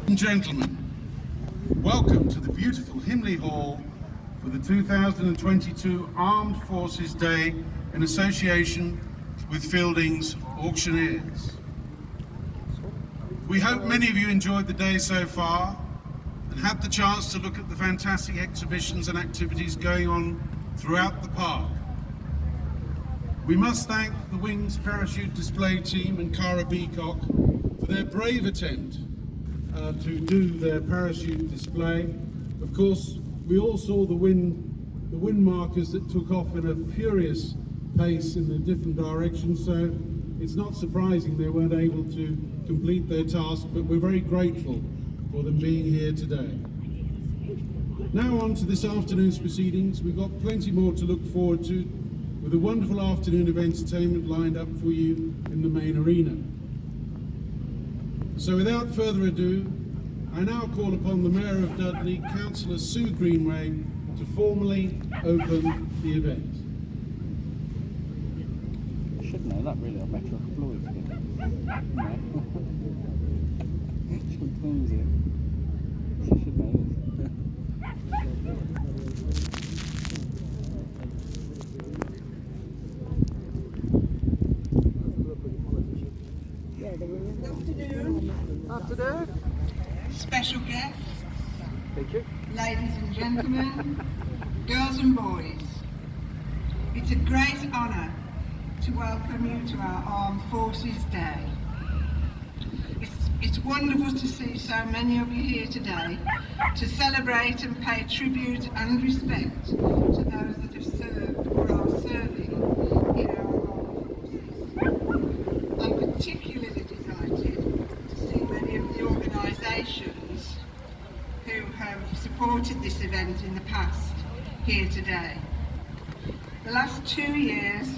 Ladies and gentlemen, welcome to the beautiful Himley Hall for the 2022 Armed Forces Day in association with Fielding's Auctioneers. We hope many of you enjoyed the day so far and had the chance to look at the fantastic exhibitions and activities going on throughout the park. We must thank the Wings Parachute Display Team and Cara Beacock for their brave attempt to do their parachute display. Of course, we all saw the wind markers that took off in a furious pace in the different directions, so it's not surprising they weren't able to complete their task, but we're very grateful for them being here today. Now on to this afternoon's proceedings. We've got plenty more to look forward to, with a wonderful afternoon of entertainment lined up for you in the main arena. So without further ado, I now call upon the Mayor of Dudley, Councillor Sue Greenway, to formally open the event. I should know that really, I met her a couple of weeks ago. No. Sometimes she should know this. Afternoon. Special guests, Thank you. ladies and gentlemen, girls and boys. It's a great honour to welcome you to our Armed Forces Day. It's wonderful to see so many of you here today to celebrate and pay tribute and respect to those that have served or are serving in our armed forces. I'm particularly delighted to see many of the organisations who have supported this event in the past here today. The last 2 years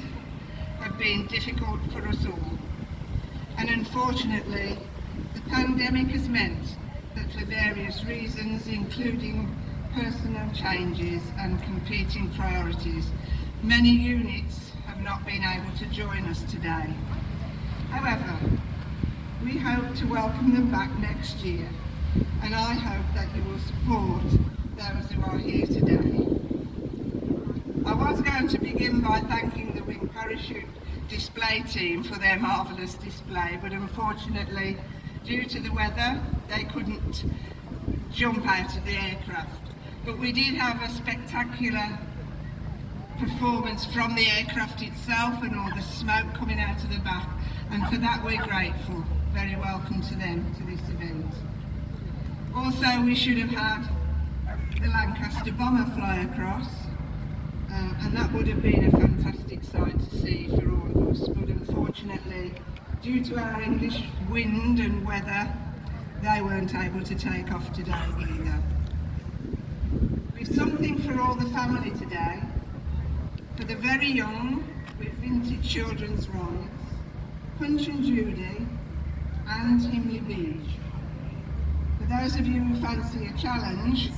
have been difficult for us all, and unfortunately the pandemic has meant that for various reasons, including personal changes and competing priorities, many units have not been able to join us today. However, we hope to welcome them back next year, and I hope that you will support those who are here today. I was going to begin by thanking the Wing Parachute Display Team for their marvellous display, but unfortunately, due to the weather, they couldn't jump out of the aircraft. But we did have a spectacular performance from the aircraft itself and all the smoke coming out of the back, and for that we're grateful. Very welcome to them to this event. Also, we should have had the Lancaster bomber fly across, and that would have been a fantastic sight to see for all of us, but unfortunately, due to our English wind and weather, they weren't able to take off today either. We've something for all the family today. For the very young, with vintage children's rides, Punch and Judy, and Himley Beach. For those of you who fancy a challenge,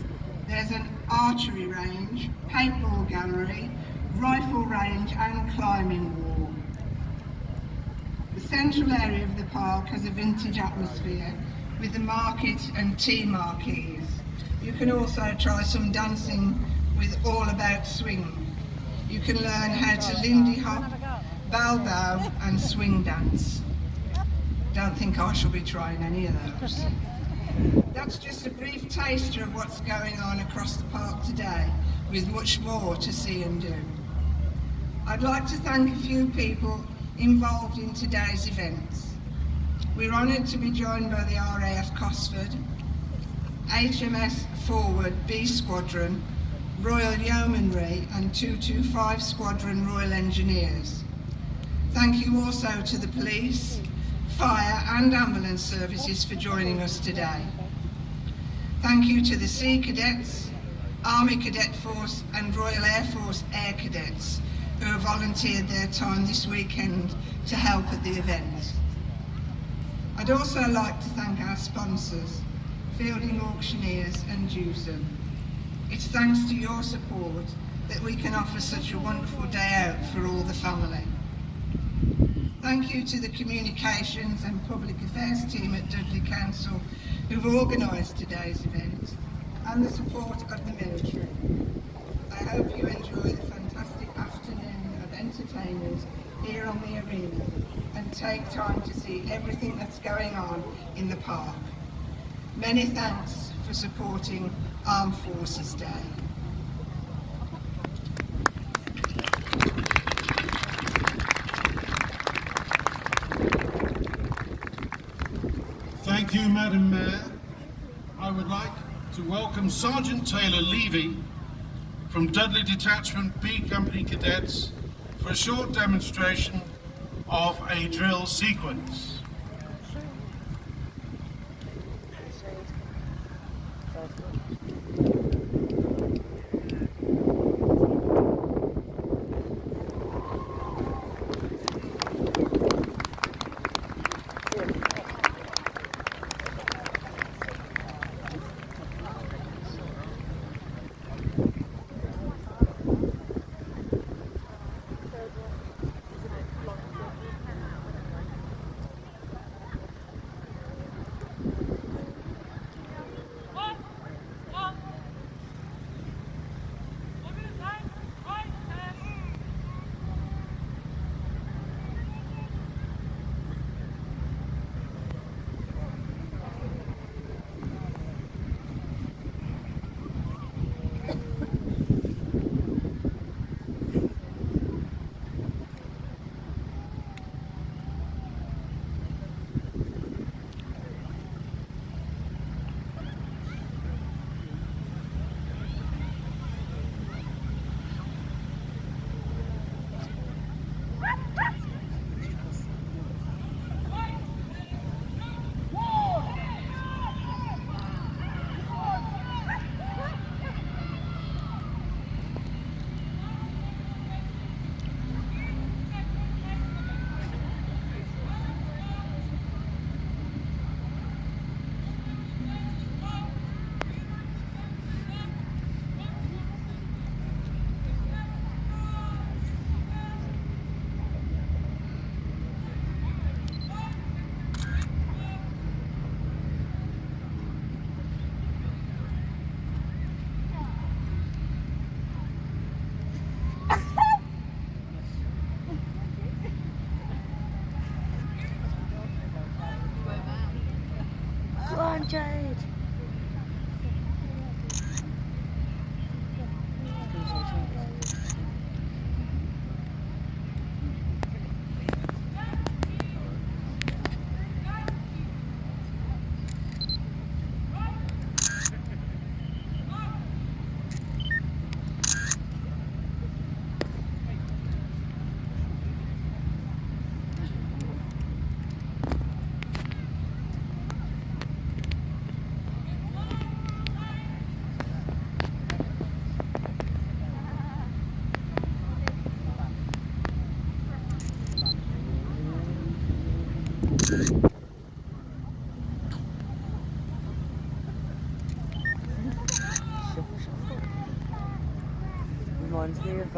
there's an archery range, paintball gallery, rifle range and climbing wall. The central area of the park has a vintage atmosphere with the market and tea marquees. You can also try some dancing with All About Swing. You can learn how to Lindy Hop, bow bow and swing dance. Don't think I shall be trying any of those. That's just a brief taster of what's going on across the park today, with much more to see and do. I'd like to thank a few people involved in today's events. We're honoured to be joined by the RAF Cosford, HMS Forward B Squadron, Royal Yeomanry and 225 Squadron Royal Engineers. Thank you also to the police, fire and ambulance services for joining us today. Thank you to the Sea Cadets, Army Cadet Force and Royal Air Force Air Cadets who have volunteered their time this weekend to help at the event. I'd also like to thank our sponsors, Fielding Auctioneers and Jewson. It's thanks to your support that we can offer such a wonderful day out for all the family. Thank you to the Communications and Public Affairs team at Dudley Council who've organised today's event and the support of the military. I hope you enjoy the fantastic afternoon of entertainers here on the arena and take time to see everything that's going on in the park. Many thanks for supporting Armed Forces Day. Thank you, Madam Mayor. I would like to welcome Sergeant Taylor Levy from Dudley Detachment B Company Cadets for a short demonstration of a drill sequence. Go on, Jade. Reminds me of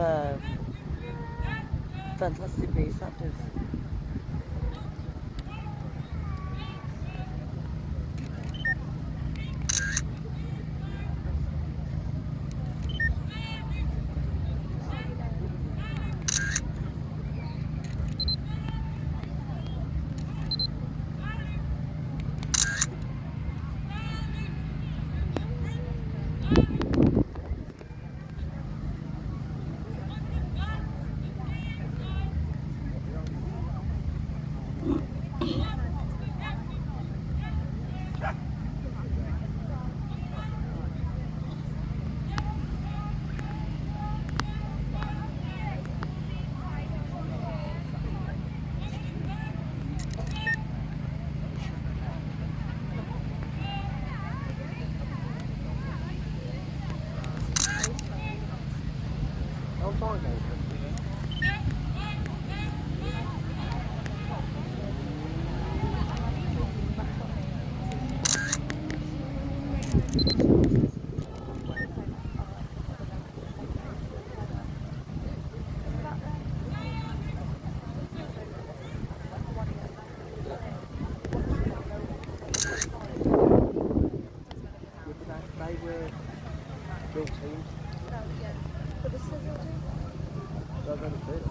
Fantastic Beasts actors. They were built teams. They're very good.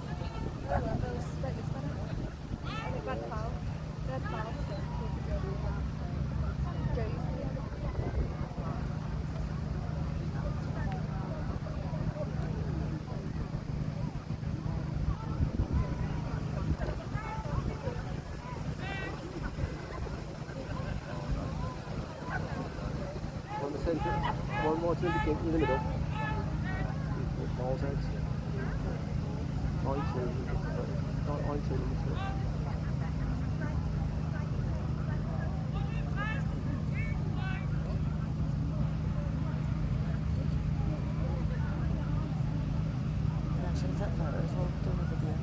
On the centre, one more to the in the middle. Balls out. Onto the middle. Mentions that photos, I'll do a video.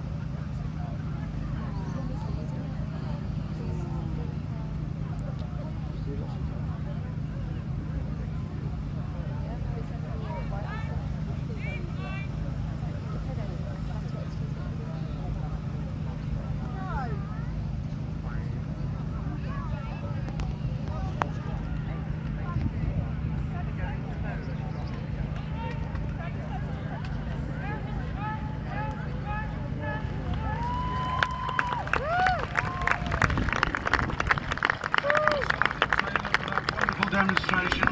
Wonderful demonstration,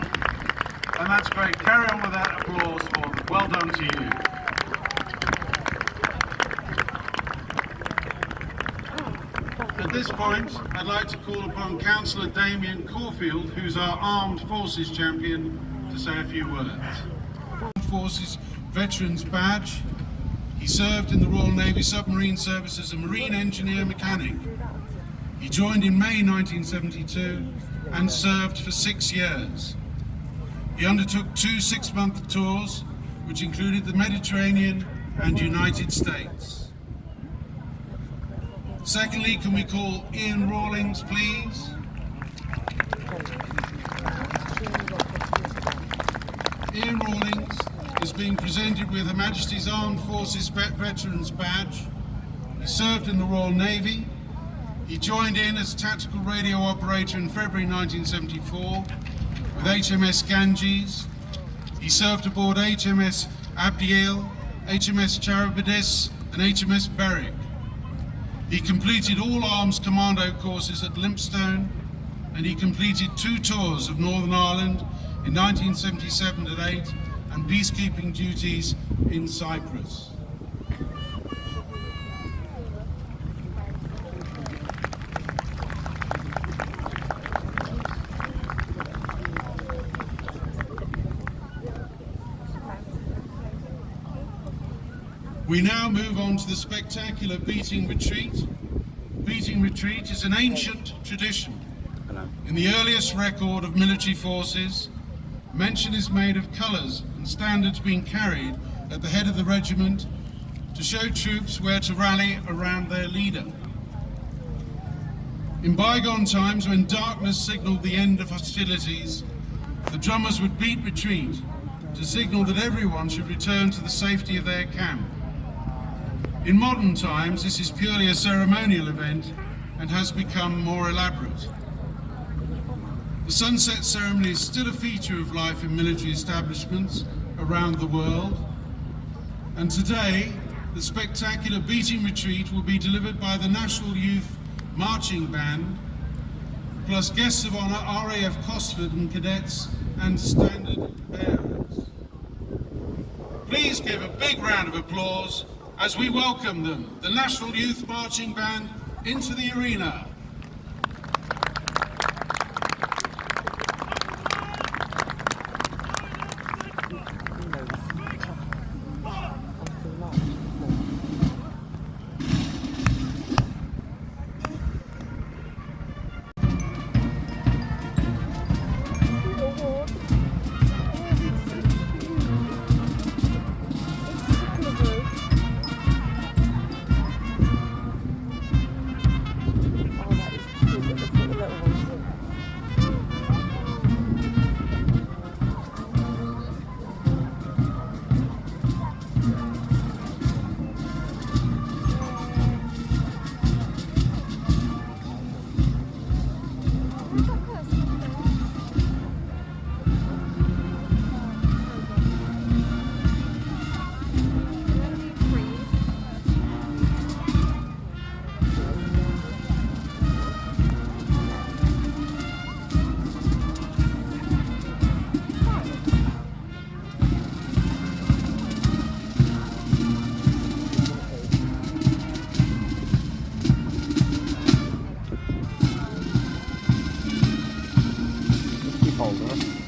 and that's great. Carry on with that applause for them. Well done to you. At this point, I'd like to call upon Councillor Damien Caulfield, who's our Armed Forces champion, to say a few words. Armed Forces Veterans Badge. He served in the Royal Navy Submarine Service as a Marine Engineer Mechanic. He joined in May 1972 and served for 6 years. He undertook 2 six-month tours, which included the Mediterranean and United States. Secondly, can we call Ian Rawlings, please? Ian Rawlings is being presented with Her Majesty's Armed Forces Veterans Badge. He served in the Royal Navy. He joined in as tactical radio operator in February 1974 with HMS Ganges. He served aboard HMS Abdiel, HMS Charybdis and HMS Berwick. He completed all arms commando courses at Lympstone, and he completed 2 tours of Northern Ireland in 1977 and 8 and peacekeeping duties in Cyprus. We now move on to the spectacular Beating Retreat. Beating Retreat is an ancient tradition. In the earliest record of military forces, mention is made of colours and standards being carried at the head of the regiment to show troops where to rally around their leader. In bygone times, when darkness signalled the end of hostilities, the drummers would beat retreat to signal that everyone should return to the safety of their camp. In modern times, this is purely a ceremonial event and has become more elaborate. The sunset ceremony is still a feature of life in military establishments around the world, and today the spectacular Beating Retreat will be delivered by the National Youth Marching Band, plus guests of honour RAF Cosford and cadets and standard bearers. Please give a big round of applause as we welcome them, the National Youth Marching Band, into the arena. Oh, Hold on.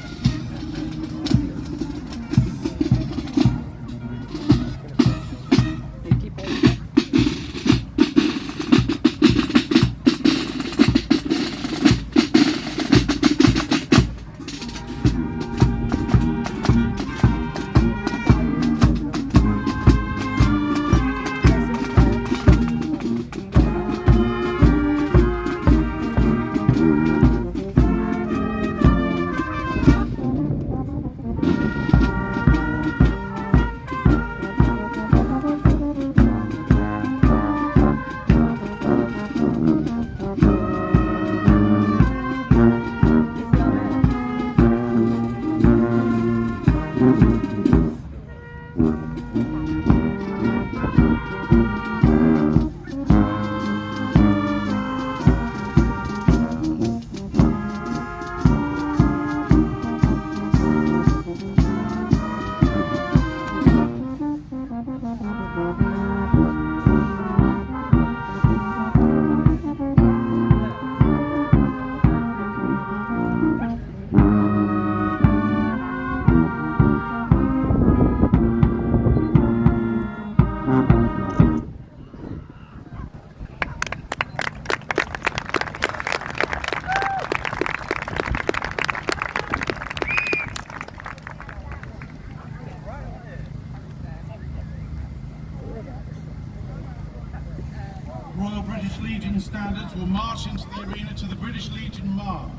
Royal British Legion standards will march into the arena to the British Legion March.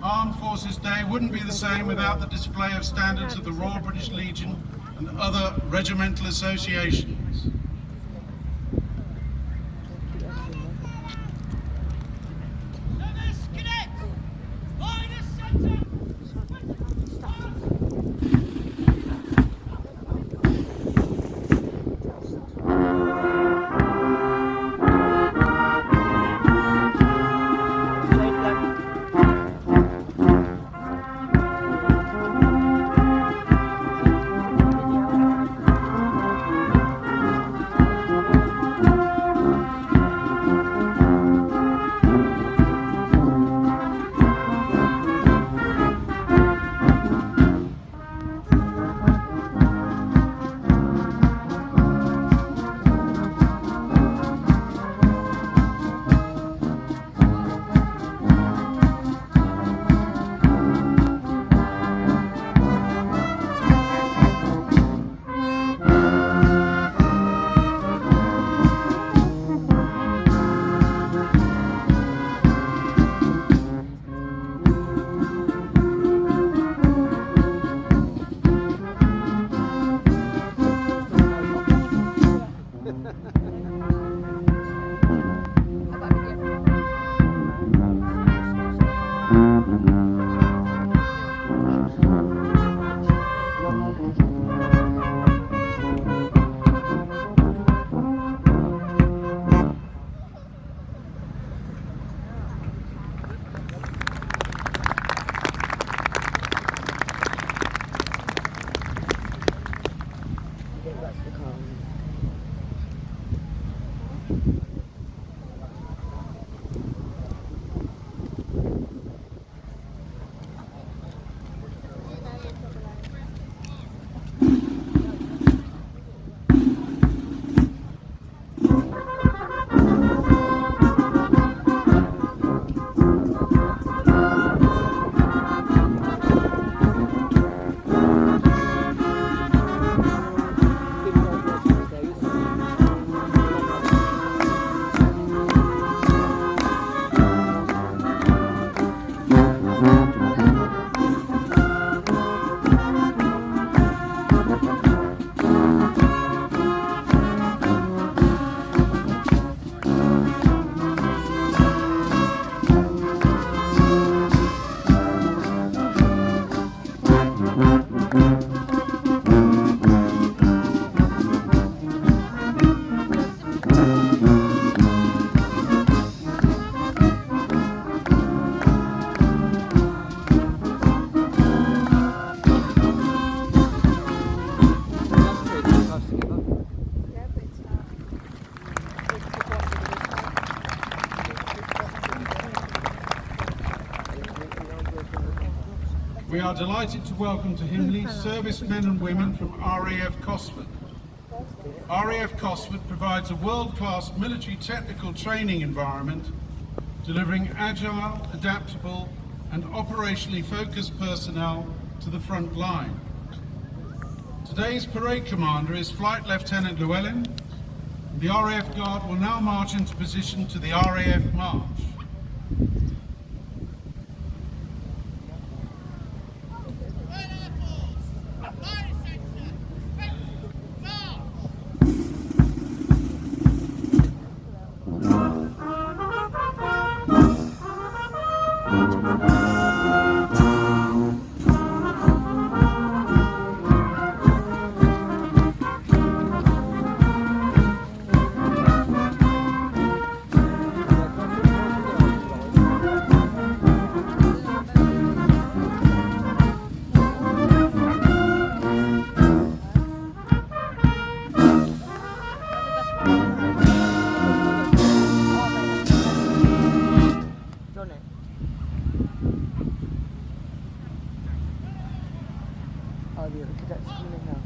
Armed Forces Day wouldn't be the same without the display of standards of the Royal British Legion and other regimental associations. We are delighted to welcome to Himley servicemen and women from RAF Cosford. RAF Cosford provides a world-class military technical training environment, delivering agile, adaptable and operationally focused personnel to the front line. Today's parade commander is Flight Lieutenant Llewellyn. The RAF Guard will now march into position to the RAF March. Oh, the other cadets coming in now.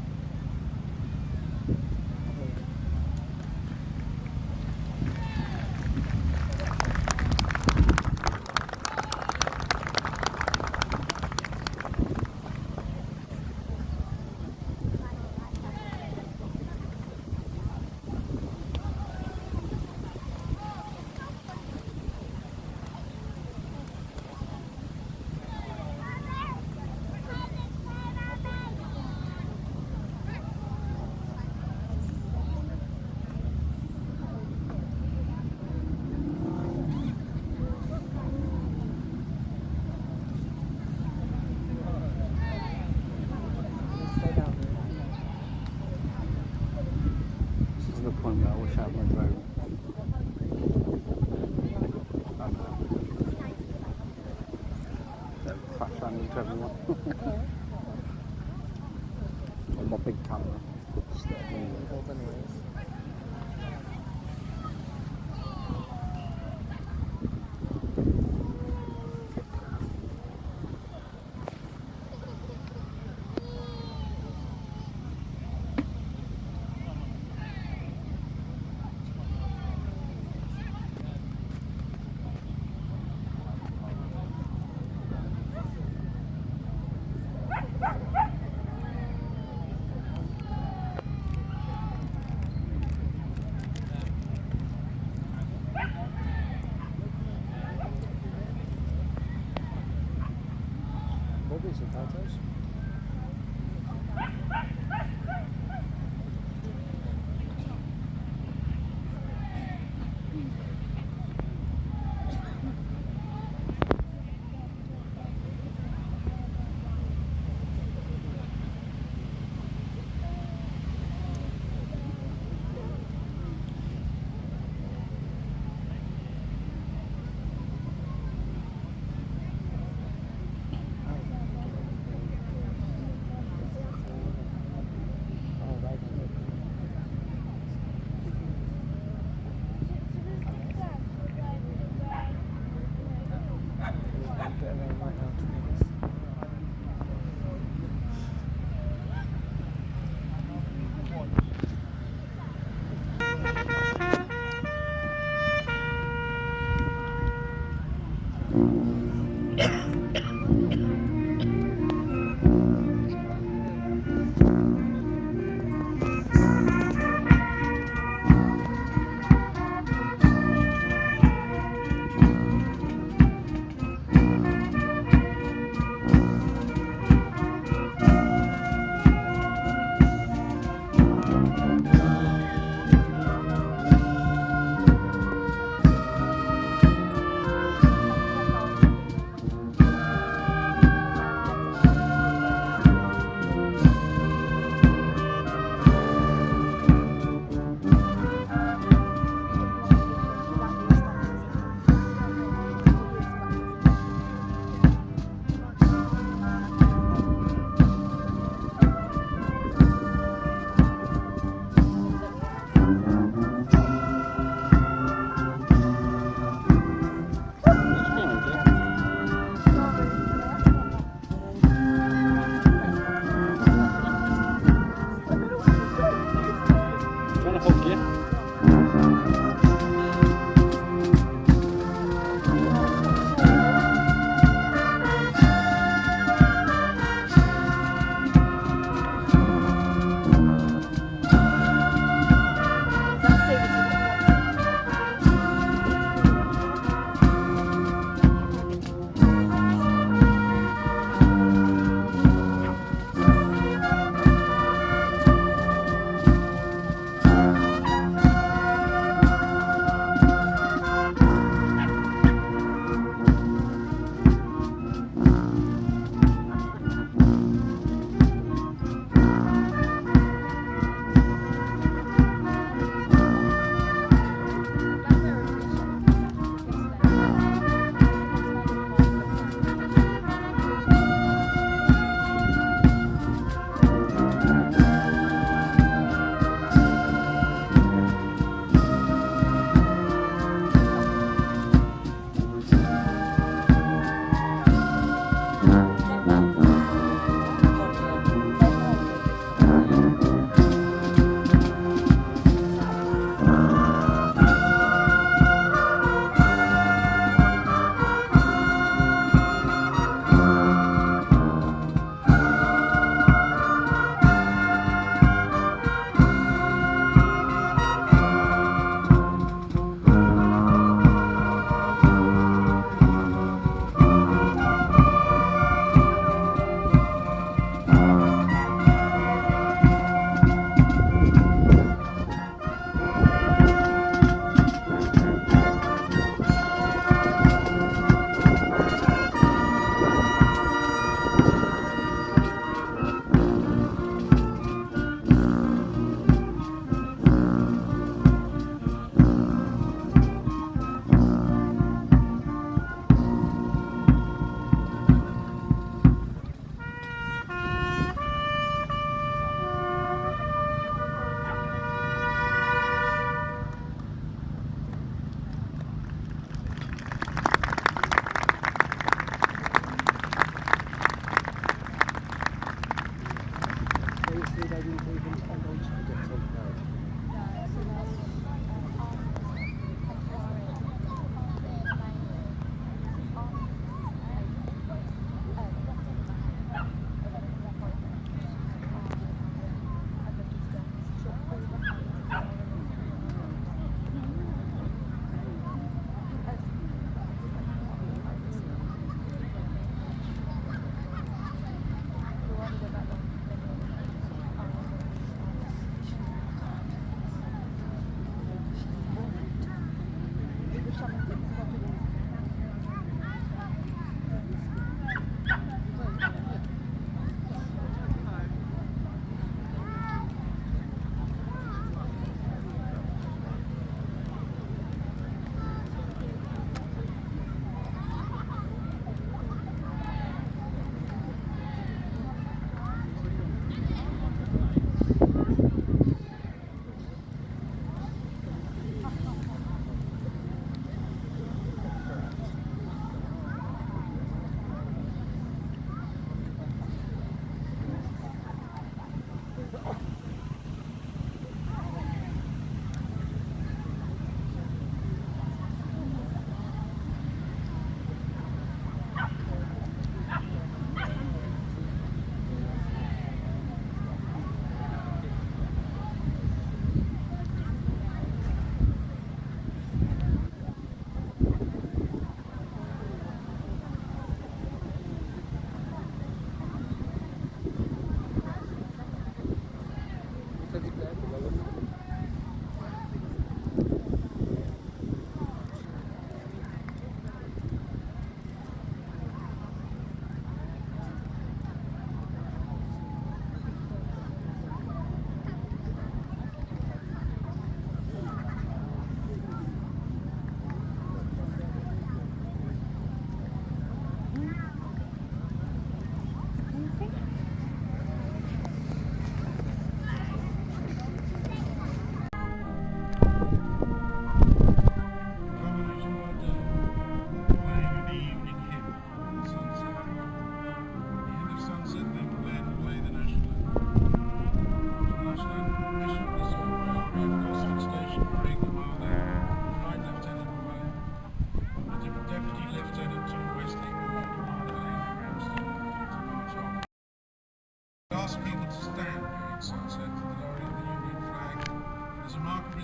Stay down there. This is the point where I wish I had my drone. Don't crash land into everyone. And my big camera. Hold anyways. Maybe some photos.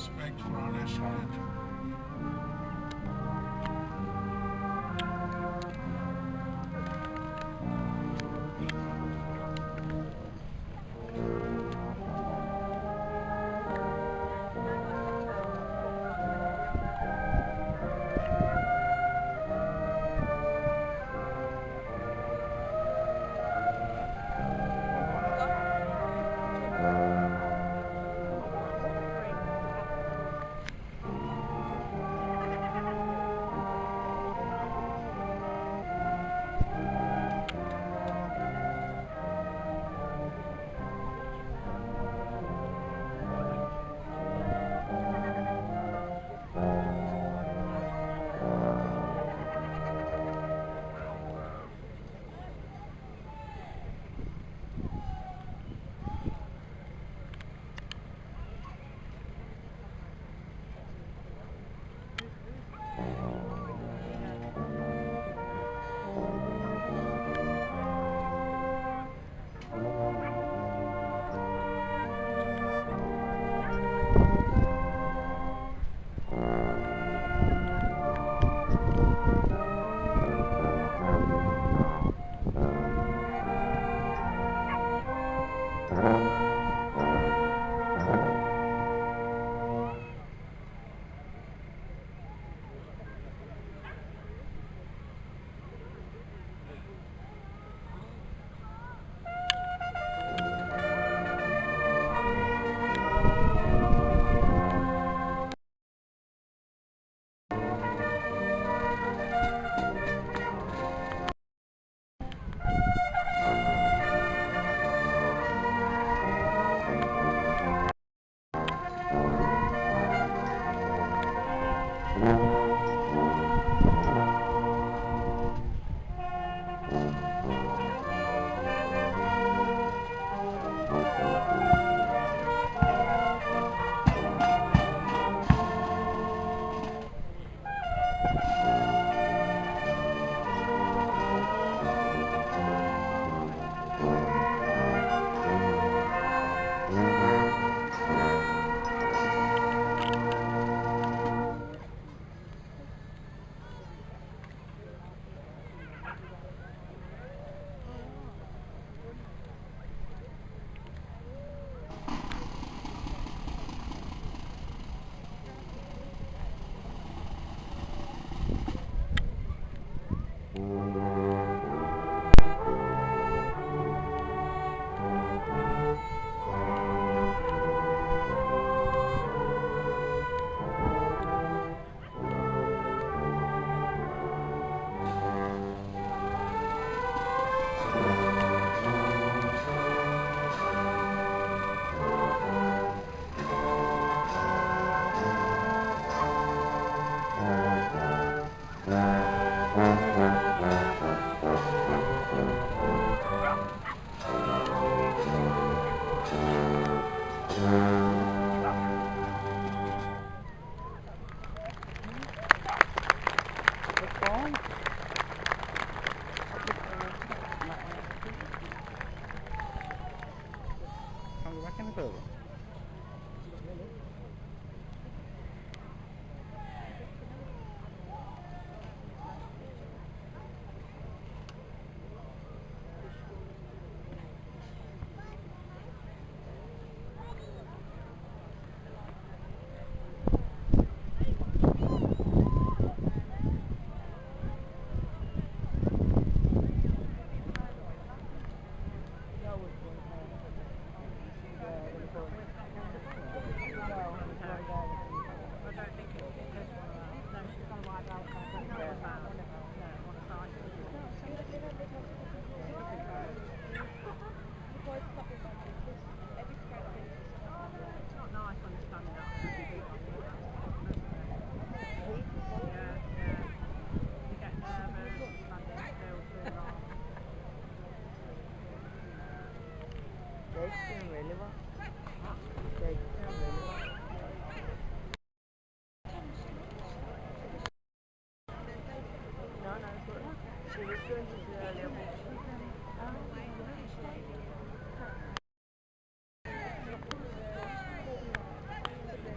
respect for our national anthem.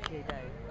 Okay, guys.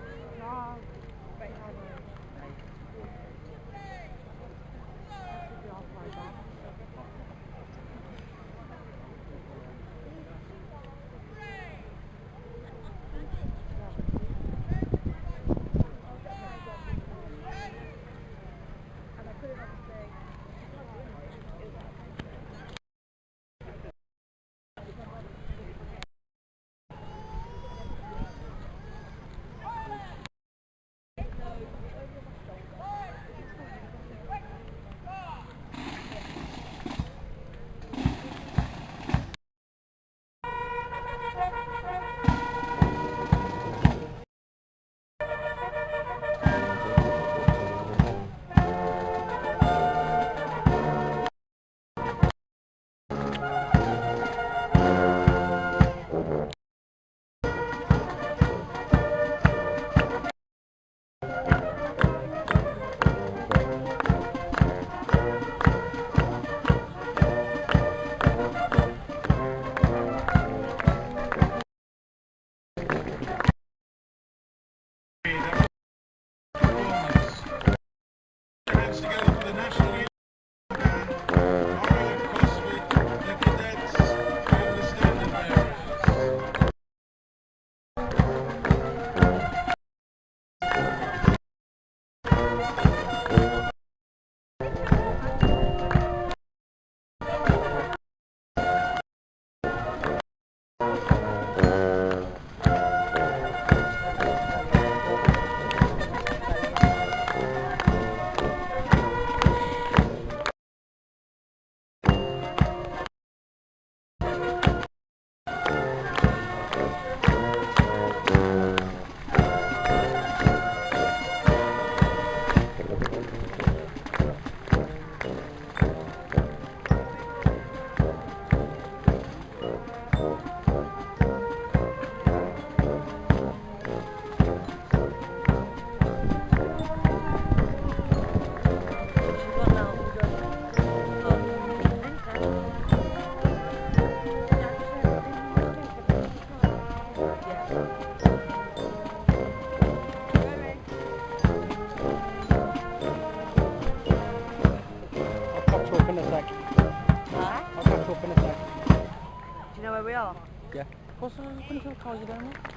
Yeah. What's the couldn't call you down there?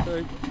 Two.